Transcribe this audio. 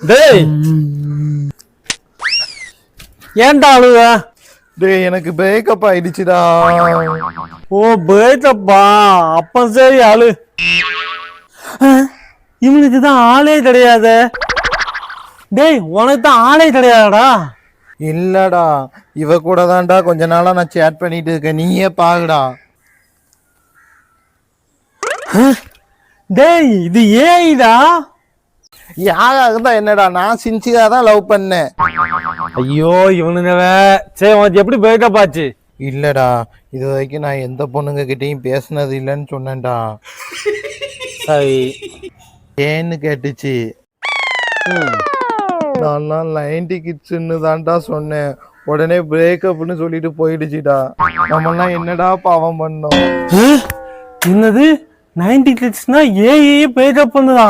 டேய் ஏன்டா அழுவ? டேய் எனக்கு பிரேக்கப் ஆயிடுச்சுடா. ஓ பிரேக்கப்பா, அப்ப சரி அழு. இவனுக்கு தான் ஆளே கிடையாது. டேய் உனக்கு தான் ஆளே கிடையாதுடா. இல்லடா, இவ கூட தான்டா கொஞ்ச நாளா நான் சேட் பண்ணிட்டு இருக்கேன், நீயே பாருடா. டேய் இது ஏய்டா. யாரா இருந்தா என்னடா, நான் சின்சியரா தான் லவ் பண்ணேன். ஐயோ இவனுங்க சரி உனக்கு எப்படி பிரேக்கப் ஆச்சு? இல்லடா, இது வரைக்கும் நான் எந்த பொண்ணுங்க கிட்டயும் பேசினது இல்லைன்னு சொன்னேன்டா. சரி ஏன்னு கேட்டுச்சு. நான் 90 கிட்ஸ்ன்னு தான்டா சொன்னேன். உடனே பிரேக்கப்னு சொல்லிட்டு போயிடுச்சுடா. நம்மளாம் என்னடா பாவம் பண்ணோம். என்னது 90 கிட்ஸ்னா ஏ பிரேக்கப் பண்ணுதா?